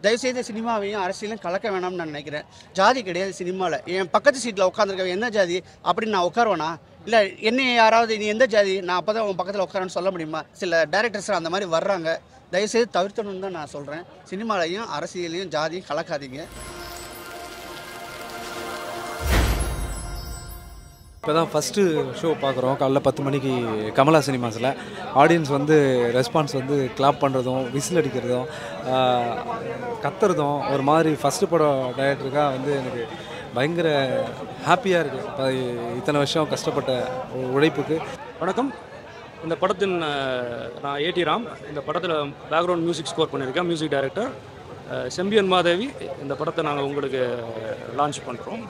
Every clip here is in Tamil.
தயவுசெய்து சினிமாவையும் அரசியலையும் கலக்க வேணாம்னு நான் நினைக்கிறேன். ஜாதி கிடையாது சினிமாவில். என் பக்கத்து சீட்டில் உட்காந்துருக்க என்ன ஜாதி அப்படின்னு நான் உட்காருவேனா? இல்லை என்னை யாராவது நீ எந்த ஜாதி நான் அப்போ தான் உன் பக்கத்தில் உட்காரன்னு சொல்ல முடியுமா? சில டைரக்டர்ஸ் அந்த மாதிரி வர்றாங்க. தயவுசெய்து தவிர்த்தணும்னு தான் நான் சொல்கிறேன். சினிமாலையும் அரசியலையும் ஜாதியும் கலக்காதீங்க. இப்போ தான் ஃபஸ்ட்டு ஷோ பார்க்குறோம். காலைல 10 மணிக்கு கமலா சினிமாஸில். ஆடியன்ஸ் வந்து ரெஸ்பான்ஸ் வந்து கிளாப் பண்ணுறதும் விசில் அடிக்கிறதும் கத்துறதும் ஒரு மாதிரி ஃபஸ்ட்டு படம் டைரக்டருக்காக வந்து எனக்கு பயங்கர ஹாப்பியாக இருக்குது. இப்போ இத்தனை வருஷம் கஷ்டப்பட்ட உழைப்புக்கு. வணக்கம். இந்த படத்தின் நான் ஏடி ராம். இந்த படத்தில் பேக்ரவுண்ட் மியூசிக் ஸ்கோர் பண்ணியிருக்கேன். Music director Sembiyan Madevi. இந்த படத்தை நாங்கள் உங்களுக்கு லான்ச் பண்ணுறோம்.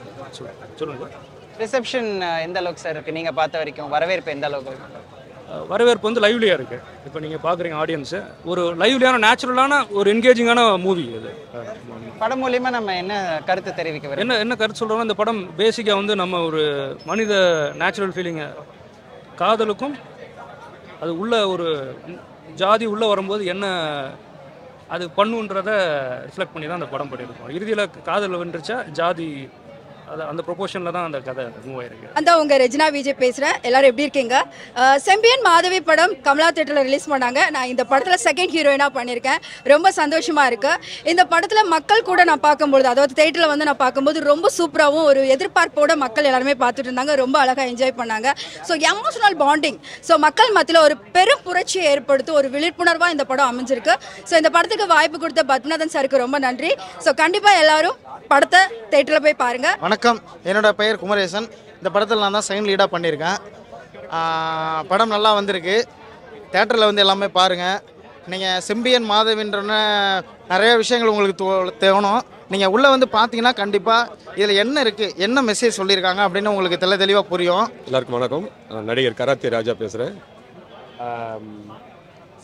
சொல்லுங்கள். ரிசப்ஷன் எந்த அளவுக்கு சார் இருக்குது நீங்கள் பார்த்த வரைக்கும்? வரவேற்பு எந்த அளவுக்கு இருக்குது? வரவேற்பு வந்து லைவ்லியாக இருக்குது. இப்போ நீங்கள் பார்க்குறீங்க ஆடியன்ஸு ஒரு லைவ்லியான நேச்சுரலான ஒரு என்கேஜிங்கான மூவி இது. படம் மூலிமா நம்ம என்ன கருத்து தெரிவிக்க என்ன கருத்து சொல்கிறோம்னா, இந்த படம் பேசிக்காக வந்து நம்ம ஒரு மனித நேச்சுரல் ஃபீலிங்கை காதலுக்கும் அது உள்ள ஒரு ஜாதி உள்ளே வரும்போது என்ன அது பண்ணுன்றதை ரிஃப்ளெக்ட் பண்ணி தான் அந்த படம் பண்ணியிருக்கோம். இறுதியில் காதல் வென்றுச்சா ஜாதி அந்த ப்ரொபோஷனில் தான் அந்த கதை மூவ் ஆயிருக்கு. அந்த உங்கள் ரெஜினா விஜய் பேசுகிறேன். எல்லாரும் எப்படி இருக்கீங்க? செம்பியன் மாதவி படம் கமலா தேட்டரில் ரிலீஸ் பண்ணாங்க. நான் இந்த படத்தில் செகண்ட் ஹீரோயினாக பண்ணியிருக்கேன். ரொம்ப சந்தோஷமாக இருக்குது. இந்த படத்தில் மக்கள் கூட நான் பார்க்கும்போது, அதாவது தேட்டரில் வந்து நான் பார்க்கும்போது ரொம்ப சூப்பராகவும் ஒரு எதிர்பார்ப்போட மக்கள் எல்லாருமே பார்த்துட்டு இருந்தாங்க. ரொம்ப அழகாக என்ஜாய் பண்ணாங்க. So emotional bonding. ஸோ மக்கள் மத்தியில் ஒரு பெரும் புரட்சியை ஏற்படுத்தி ஒரு விழிப்புணர்வாக இந்த படம் அமைஞ்சிருக்கு. ஸோ இந்த படத்துக்கு வாய்ப்பு கொடுத்த பத்மநாதன் சாருக்கு ரொம்ப நன்றி. ஸோ கண்டிப்பாக எல்லாரும் படத்தை தேட்டரில் போய் பாருங்கள். வணக்கம், என்னோட பெயர் குமரேசன். இந்த படத்தில் நான் தான் செகண்ட் லீடாக பண்ணியிருக்கேன். படம் நல்லா வந்திருக்கு. தேட்டரில் வந்து எல்லாமே பாருங்கள். நீங்கள் செம்பியன் மாதவின்றன நிறைய விஷயங்கள் உங்களுக்கு தேவணும். நீங்கள் உள்ளே வந்து பார்த்தீங்கன்னா கண்டிப்பாக இதில் என்ன இருக்குது, என்ன மெசேஜ் சொல்லியிருக்காங்க அப்படின்னு உங்களுக்கு தெளிவாக புரியும். எல்லாருக்கும் வணக்கம். நடிகர் கராத்தே ராஜா பேசுகிறேன்.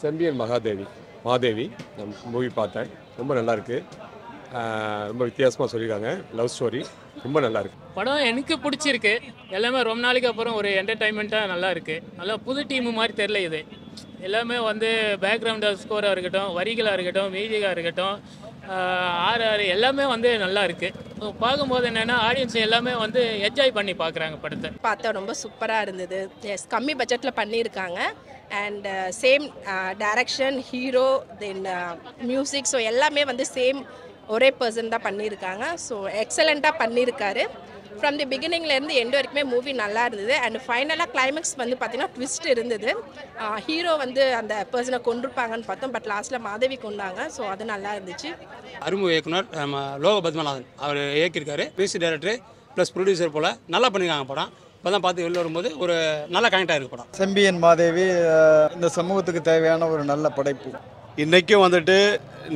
செம்பியன் மாதேவி நான் மூவி பார்த்தேன். ரொம்ப நல்லாயிருக்கு. ரொம்ப வித்தியாசமாக சொல்லியிருக்காங்க. லவ் ஸ்டோரி ரொம்ப நல்லாயிருக்கு. படம் எனக்கு பிடிச்சிருக்கு. எல்லாமே ரொம்ப நாளைக்கு அப்புறம் ஒரு என்டர்டைன்மெண்ட்டாக நல்லா இருக்குது. நல்லா புது டீமு மாதிரி தெரில. இது எல்லாமே வந்து பேக்ரவுண்ட் ஸ்கோராக இருக்கட்டும், வரிகளாக இருக்கட்டும், மியூசிக்காக இருக்கட்டும், ஆறு எல்லாமே வந்து நல்லா இருக்குது. பார்க்கும்போது என்னென்னா ஆடியன்ஸ் எல்லாமே வந்து என்ஜாய் பண்ணி பார்க்குறாங்க படத்தை. பார்த்தா ரொம்ப சூப்பராக இருந்தது. எஸ், கம்மி பட்ஜெட்டில் பண்ணியிருக்காங்க. And same direction, hero, then music, so எல்லாமே வந்து சேம் ஒரே பர்சன் தான் பண்ணியிருக்காங்க. ஸோ எக்ஸலண்ட்டாக பண்ணியிருக்காரு. ஃப்ரம் தி பிகினிங்லேருந்து எண்டு வரைக்குமே மூவி நல்லா இருந்தது. அண்ட் ஃபைனலாக கிளைமேக்ஸ் வந்து பார்த்திங்கன்னா ட்விஸ்ட் இருந்தது. ஹீரோ வந்து அந்த பர்சனை கொண்டிருப்பாங்கன்னு பார்த்தோம். பட் லாஸ்ட்டில் மாதவி கொண்டாங்க. ஸோ அது நல்லா இருந்துச்சு. அரும்பு இயக்குனர் நம்ம லோக பத்மநாதன் அவர் இயக்கியிருக்காரு. மியூசிக் டைரக்டர் ப்ளஸ் ப்ரொடியூசர் போல் நல்லா பண்ணியிருக்காங்க படம். இப்போ தான் பார்த்து வெளில வரும்போது ஒரு நல்ல கனெக்ட் ஆகிருக்கு படம். செம்பியன் மாதேவி இந்த சமூகத்துக்கு தேவையான ஒரு நல்ல படைப்பு. இன்றைக்கும் வந்துட்டு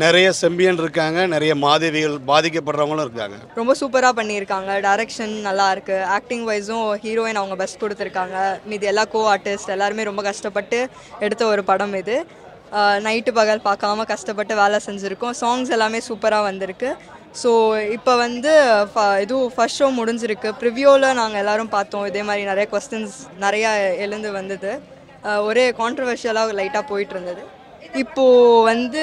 நிறைய செம்பியன் இருக்காங்க, நிறைய மாதவிகள் பாதிக்கப்படுறவங்களும் இருக்காங்க. ரொம்ப சூப்பராக பண்ணியிருக்காங்க. டைரக்ஷன் நல்லா இருக்குது. ஆக்டிங் வைஸும் ஹீரோயின் அவங்க பெஸ்ட் கொடுத்துருக்காங்க. மீது எல்லா ஆர்டிஸ்ட் எல்லாருமே ரொம்ப கஷ்டப்பட்டு எடுத்த ஒரு படம் இது. நைட்டு பகல் பார்க்காம கஷ்டப்பட்டு வேலை செஞ்சுருக்கோம். சாங்ஸ் எல்லாமே சூப்பராக வந்திருக்கு. ஸோ இப்போ வந்து இதுவும் ஃபர்ஸ்ட் ஷோ முடிஞ்சிருக்கு. ப்ரிவியூவில் நாங்கள் எல்லோரும் பார்த்தோம். இதே மாதிரி நிறைய கொஸ்டின்ஸ் நிறையா எழுந்து வந்தது. ஒரே கான்ட்ரவர்ஷியலாக லைட்டாக போயிட்டு இருந்தது. இப்போது வந்து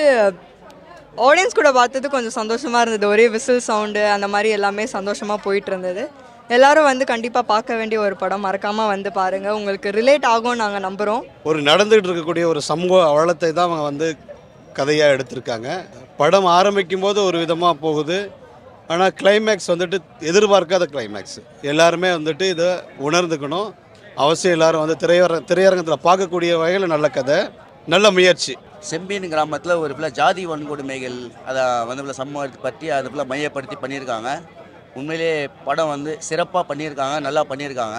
ஆடியன்ஸ் கூட பார்த்தது கொஞ்சம் சந்தோஷமாக இருந்தது. ஒரே விசில் சவுண்டு அந்த மாதிரி எல்லாமே சந்தோஷமாக போயிட்டு இருந்தது. எல்லோரும் வந்து கண்டிப்பாக பார்க்க வேண்டிய ஒரு படம். மறக்காமல் வந்து பாருங்கள். உங்களுக்கு ரிலேட் ஆகும்னு நாங்கள் நம்புகிறோம். ஒரு நடந்துகிட்டு இருக்கக்கூடிய ஒரு சமூக அவலத்தை தான் அவங்க வந்து கதையாக எடுத்திருக்காங்க. படம் ஆரம்பிக்கும் போது ஒரு விதமாக போகுது. ஆனால் கிளைமேக்ஸ் வந்துட்டு எதிர்பார்க்காத கிளைமேக்ஸ். எல்லாருமே வந்துட்டு இதை உணர்ந்துக்கணும். அவசியம் எல்லோரும் வந்து திரையரங்கத்தில் பார்க்கக்கூடிய வகையில் நல்ல கதை, நல்ல முயற்சி. செம்பியன் கிராமத்தில் ஒரு ஃபுல்லாக ஜாதி வன்கொடுமைகள் அதை வந்து ஃபுல்லாக சமூகத்தை பற்றி அதை ஃபுல்லாக மையப்படுத்தி பண்ணியிருக்காங்க. உண்மையிலே படம் வந்து சிறப்பாக பண்ணியிருக்காங்க, நல்லா பண்ணியிருக்காங்க.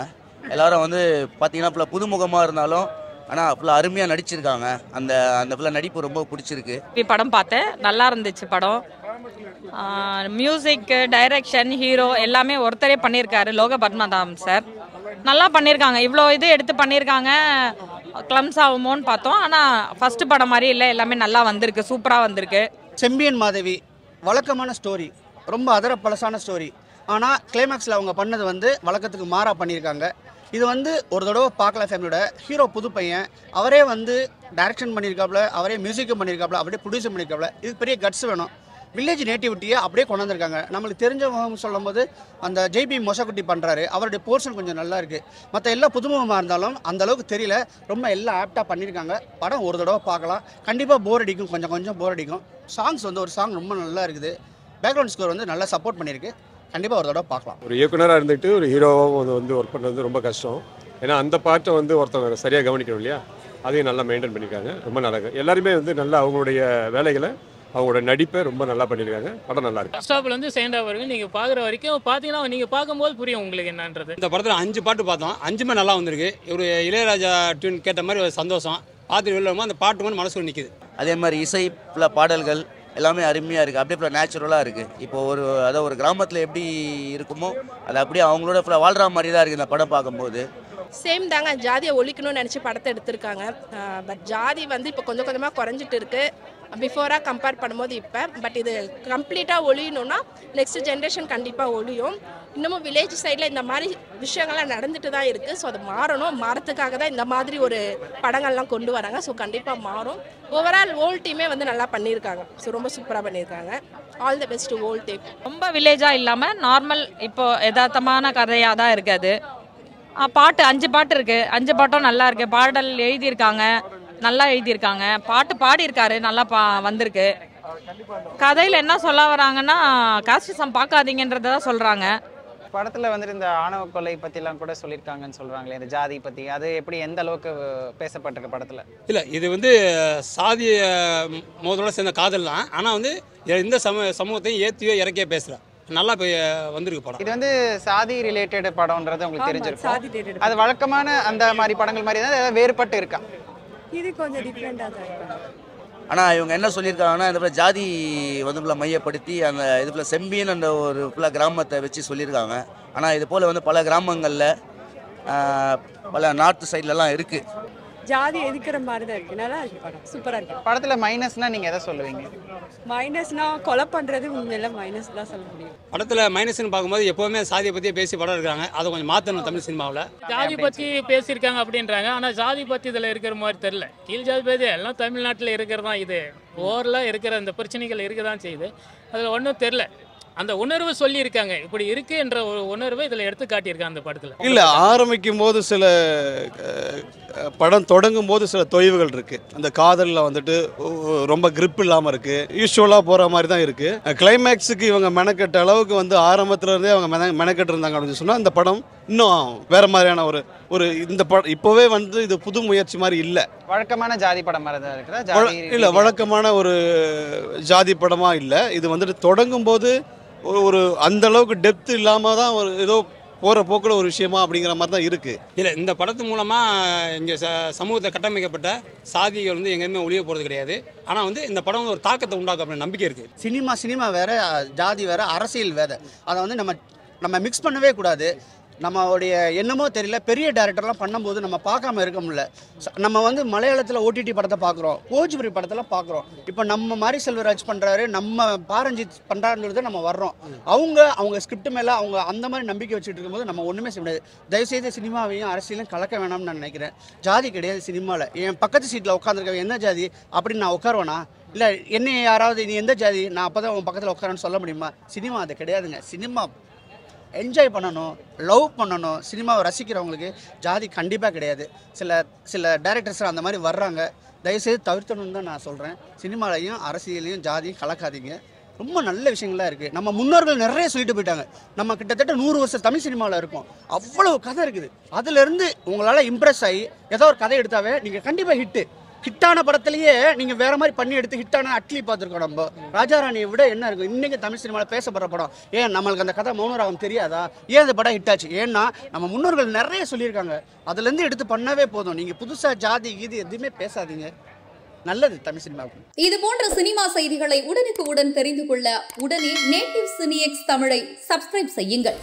எல்லோரும் வந்து பார்த்திங்கன்னா ஃபுல்லாக புதுமுகமாக இருந்தாலும் ஆனால் ஃபுல்லாக அருமையாக நடிச்சிருக்காங்க. அந்த ஃபுல்லாக நடிப்பு ரொம்ப பிடிச்சிருக்கு. படம் பார்த்தேன், நல்லா இருந்துச்சு படம். மியூசிக், டைரக்ஷன், ஹீரோ எல்லாமே ஒருத்தரே பண்ணியிருக்காரு. லோக பத்மநாதன் சார் நல்லா பண்ணியிருக்காங்க. இவ்வளோ இது எடுத்து பண்ணியிருக்காங்க. கிளம்ஸ் ஆகுமோன்னு பார்த்தோம். ஆனால் ஃபஸ்ட்டு படம் மாதிரி இல்லை, எல்லாமே நல்லா வந்திருக்கு, சூப்பராக வந்திருக்கு. செம்பியன் மாதவி வழக்கமான ஸ்டோரி, ரொம்ப பழசான ஸ்டோரி. ஆனால் கிளைமேக்ஸில் அவங்க பண்ணது வந்து வழக்கத்துக்கு மாறாக பண்ணியிருக்காங்க. இது வந்து ஒரு தடவை பார்க்கல ஃபேமிலியோட. ஹீரோ புது பையன், அவரே வந்து டைரக்ஷன் பண்ணியிருக்காப்புல, அவரே மியூசிக்கும் பண்ணியிருக்காப்புல, அவரே ப்ரொடியூசர் பண்ணியிருக்காப்புல. இது பெரிய கட்ஸ் வேணும். வில்லேஜ் நேட்டிவிட்டியை அப்படியே கொண்டு வந்திருக்காங்க. நம்மளுக்கு தெரிஞ்சவங்க சொல்லும் போது அந்த ஜெய்பி மொசக்குட்டி பண்ணுறாரு, அவருடைய போர்ஷன் கொஞ்சம் நல்லா இருக்குது. மற்ற எல்லா புதுமுகமாக இருந்தாலும் அந்த அளவுக்கு தெரியல, ரொம்ப எல்லாம் ஆப்டாக பண்ணியிருக்காங்க. படம் ஒரு தடவை பார்க்கலாம், கண்டிப்பாக போர் அடிக்கும், கொஞ்சம் போர் அடிக்கும். சாங்ஸ் வந்து ஒரு சாங் ரொம்ப நல்லா இருக்குது, பேக்ரவுண்ட் ஸ்கோர் வந்து நல்லா சப்போர்ட் பண்ணியிருக்கு, கண்டிப்பாக ஒரு தடவை பார்க்கலாம். ஒரு இயக்குனராக இருந்துட்டு ஒரு ஹீரோவாக வந்து ஒர்க் பண்ணுறது ரொம்ப கஷ்டம். ஏன்னா அந்த பாட்டை வந்து ஒருத்தவங்க சரியாக கவனிக்கணும் இல்லையா, அதையும் நல்லா மெயின்டைன் பண்ணியிருக்காங்க. ரொம்ப நல்லா இருக்கு. எல்லாருமே வந்து நல்லா அவங்களுடைய வேலைகளை, அவங்களோட நடிப்பை ரொம்ப நல்லா பண்ணியிருக்காங்க. படம் நல்லா இருக்கு. ஃபர்ஸ்ட் ஹாஃப்ல இருந்து செகண்ட் ஹாஃப் வரைக்கும் நீங்கள் பார்க்குற வரைக்கும் பார்த்தீங்கன்னா நீங்கள் பார்க்கும்போது புரியும் உங்களுக்கு என்னன்றது. இந்த படத்தில் 5 பாட்டு பார்த்தோம், 5மே நல்லா வந்திருக்கு. ஒரு இளையராஜா டியூன் கேட்ட மாதிரி ஒரு சந்தோஷம். பார்த்துட்டு வெளில வரும்போது அந்த பாட்டு வந்து மனசு நிற்கிது. அதே மாதிரி இசை பாடல்கள் எல்லாமே அருமையாக இருக்குது. அப்படியே ஃபுல்லாக நேச்சுரலாக இருக்குது. இப்போ அதாவது ஒரு கிராமத்தில் எப்படி இருக்குமோ அது அப்படியே அவங்களோட ஃபுல்லாக வாழ்கிற மாதிரி தான் இருக்குது இந்த படம் பார்க்கும்போது. சேம் தாங்க, ஜாதியை ஒழிக்கணும்னு நினச்சி படத்தை எடுத்திருக்காங்க. பட் ஜாதி வந்து இப்போ கொஞ்சம் கொஞ்சமாக குறைஞ்சிட்டு இருக்குது பிஃபோராக கம்பேர் பண்ணும்போது இப்போ. பட் இது கம்ப்ளீட்டாக ஒழியணும்னா நெக்ஸ்ட் ஜென்ரேஷன் கண்டிப்பாக ஒழியும். இன்னமும் வில்லேஜ் சைடில் இந்த மாதிரி விஷயங்கள்லாம் நடந்துட்டு தான் இருக்குது. ஸோ அது மாறணும், மாறத்துக்காக தான் இந்த மாதிரி ஒரு படங்கள்லாம் கொண்டு வராங்க. ஸோ கண்டிப்பாக மாறும். ஓவரால் ஹோல் டீமே வந்து நல்லா பண்ணியிருக்காங்க. ஸோ ரொம்ப சூப்பராக பண்ணியிருக்காங்க. All the best whole team. ரொம்ப வில்லேஜாக இல்லாமல் நார்மல் இப்போ யதார்த்தமான கதையாக தான் இருக்குது. பாட்டு 5 பாட்டு இருக்குது, 5 பாட்டும் நல்லா இருக்குது. பாடல் எழுதியிருக்காங்க, நல்லா எழுதியிருக்காங்க. பாட்டு பாடியிருக்காரு, நல்லா வந்திருக்கு. கதையில் என்ன சொல்ல வராங்கன்னா காஸ்டிசம் பார்க்காதீங்கன்றத தான் சொல்கிறாங்க. படத்தில் வந்துட்டு இந்த ஆணவ கொலை பற்றிலாம் கூட சொல்லியிருக்காங்கன்னு சொல்கிறாங்களே, இந்த ஜாதி பற்றி, அது எப்படி எந்த அளவுக்கு பேசப்பட்டிருக்கு படத்தில்? இல்லை, இது வந்து சாதிய மோதலோட சேர்ந்த காதல் தான். ஆனால் வந்து இந்த சமூகத்தையும் ஏற்றியோ இறக்கியோ பேசுகிறேன். நல்லா வந்திருக்கு படம். இது வந்து சாதி ரிலேட்டட் படம்ன்றது உங்களுக்கு தெரிஞ்சிருக்கும். அது வழக்கமான அந்த மாதிரி படங்கள் மாதிரி தான் ஏதாவது வேறுபட்டு இருக்கா? இது கொஞ்சம் டிஃப்ரெண்டாக தான் இருக்கு. ஆனால் இவங்க என்ன சொல்லியிருக்காங்கன்னா இந்த ஃபுல்லாக ஜாதி வந்து ஃபுல்லாக மையப்படுத்தி அந்த இது ஃபுல்லாக செம்பியன் அந்த ஒரு ஃபுல்லாக கிராமத்தை வச்சு சொல்லியிருக்காங்க. ஆனால் இது போல் வந்து பல கிராமங்களில் பல நார்த்து சைட்லலாம் இருக்குது. ஜாதி எதுக்கிற மாதிரி தான் இருக்குது. நல்லா இருக்கு படம், சூப்பராக இருக்குது. படத்தில் மைனஸ்னால் நீங்கள் எதை சொல்லுவீங்க? மைனஸ்னா கொலை பண்ணுறது உண்மையில மைனஸ் தான் சொல்ல முடியும். படத்தில் மைனஸ்ன்னு பார்க்கும்போது எப்போவுமே சாதியை பற்றியே பேசி படம் இருக்காங்க. அதை கொஞ்சம் மாற்றணும் தமிழ் சினிமாவில். ஜாதி பற்றி பேசியிருக்காங்க அப்படின்றாங்க, ஆனால் ஜாதி பற்றி இதில் இருக்கிற மாதிரி தெரில. கீழ் ஜாதி பேதி எல்லாம் தமிழ்நாட்டில் இருக்கிறது தான். இது ஓவரலாக இருக்கிற அந்த பிரச்சனைகள் இருக்க தான் செய்யுது. அதில் ஒன்றும் தெரில. அந்த உணர்வு சொல்லியிருக்காங்க, இப்படி இருக்கு என்ற ஒரு உணர்வை இதில் எடுத்து காட்டியிருக்காங்க அந்த படத்தில். இல்லை, ஆரம்பிக்கும் போது சில படம் தொடங்கும் போது சில தொய்வுகள் இருக்குது. அந்த காதலில் வந்துட்டு ரொம்ப கிரிப் இல்லாமல் இருக்குது, யூஸ்வலாக போகிற மாதிரி தான் இருக்குது. கிளைமேக்ஸுக்கு இவங்க மெனக்கெட்ட அளவுக்கு வந்து ஆரம்பத்துலேருந்தே அவங்க மெனக்கெட்டு இருந்தாங்க அப்படின்னு சொன்னால் இந்த படம் இன்னும் வேறு மாதிரியான ஒரு இந்த படம் இப்போவே வந்து இது புது முயற்சி மாதிரி இல்லை. வழக்கமான ஜாதி படம் மாதிரி தான் இருக்குதா? இல்லை, வழக்கமான ஒரு ஜாதி படமாக இல்லை. இது வந்துட்டு தொடங்கும் போது ஒரு அந்த அளவுக்கு டெப்த் இல்லாமல் தான் ஒரு ஏதோ போகிற போக்கில் ஒரு விஷயமா அப்படிங்கிற மாதிரி தான் இருக்குது. இல்லை, இந்த படத்து மூலமாக இங்கே சமூகத்தை கட்டமைக்கப்பட்ட சாதிகள் வந்து எங்கேயுமே ஒழிய போகிறது கிடையாது. ஆனால் வந்து இந்த படம் வந்து ஒரு தாக்கத்தை உண்டாக்கும் அப்படின்னு நம்பிக்கை இருக்குது. சினிமா வேறு, ஜாதி வேறு, அரசியல் வேறு. அதை வந்து நம்ம மிக்ஸ் பண்ணவே கூடாது. நம்மளுடைய என்னமோ தெரியல, பெரிய டேரக்டர்லாம் பண்ணும்போது நம்ம பார்க்காம இருக்க முடியல. நம்ம வந்து மலையாளத்தில் ஓடிடி படத்தை பார்க்குறோம், போஜ்புரி படத்தெல்லாம் பார்க்குறோம். இப்போ நம்ம மாரி செல்வராஜ் பண்ணுறாரு, நம்ம பாரஞ்சித் பண்ணுறாருன்றதை நம்ம வர்றோம். அவங்க ஸ்கிரிப்ட் மேலே அவங்க அந்த மாதிரி நம்பிக்கை வச்சுட்டு இருக்கும்போது நம்ம ஒன்றுமே செய்ய முடியாது. தயவுசெய்து சினிமாவையும் அரசியலையும் கலக்க வேணாம்னு நான் நினைக்கிறேன். ஜாதி கிடையாது சினிமாவில். என் பக்கத்து சீட்டில் உட்காந்துருக்க என்ன ஜாதி அப்படின்னு நான் உட்காருவேனா? இல்லை என்னை யாராவது நீ எந்த ஜாதி, நான் அப்போ தான் உன் பக்கத்தில் உட்காரன்னு சொல்ல முடியுமா? சினிமா அது கிடையாதுங்க. சினிமா என்ஜாய் பண்ணணும், லவ் பண்ணணும். சினிமாவை ரசிக்கிறவங்களுக்கு ஜாதி கண்டிப்பாக கிடையாது. சில டைரக்டர்ஸ் அந்த மாதிரி வர்றாங்க, தயவுசெய்து தவிர்த்தணும்னு தான் நான் சொல்கிறேன். சினிமாலையும் அரசியலையும் ஜாதியும் கலக்காதீங்க. ரொம்ப நல்ல விஷயங்கள்லாம் இருக்குது. நம்ம முன்னோர்கள் நிறைய சொல்லிட்டு போயிட்டாங்க. நம்ம கிட்டத்தட்ட 100 வருஷம் தமிழ் சினிமாவில் இருக்கோம். அவ்வளோ கதை இருக்குது. அதுலேருந்து உங்களால் இம்ப்ரெஸ் ஆகி ஏதோ ஒரு கதை எடுத்தாவே நீங்கள் கண்டிப்பாக ஹிட்டான படத்துலேயே நீங்கள் வேறு மாதிரி பண்ணி எடுத்து ஹிட்டான அட்லி பார்த்துருக்கோம். நம்ம ராஜாராணியை விட என்ன இருக்கும் இன்றைக்கி தமிழ் சினிமாவில் பேசப்படுற படம்? ஏன் நம்மளுக்கு அந்த கதை மௌனராகம் தெரியாதா? ஏன் அந்த படம் ஹிட் ஆச்சு? ஏன்னா நம்ம முன்னோர்கள் நிறைய சொல்லியிருக்காங்க. அதுலேருந்து எடுத்து பண்ணவே போதும். நீங்கள் புதுசாக ஜாதி இது எதுவுமே பேசாதீங்க. நல்லது தமிழ் சினிமாவுக்கு. இது போன்ற சினிமா செய்திகளை உடனுக்குடன் தெரிந்து கொள்ள உடனே நேட்டிவ் சினிஎக்ஸ் தமிழை சப்ஸ்கிரைப் செய்யுங்கள்.